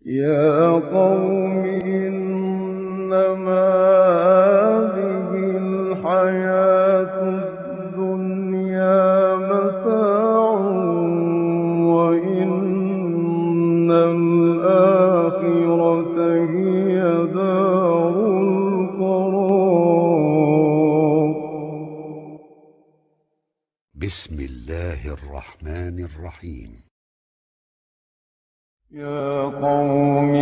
يا قوم إنما هذه الحياة الدنيا متاع وإن الآخرة هي دار القرار. بسم الله الرحمن الرحيم. يا قوم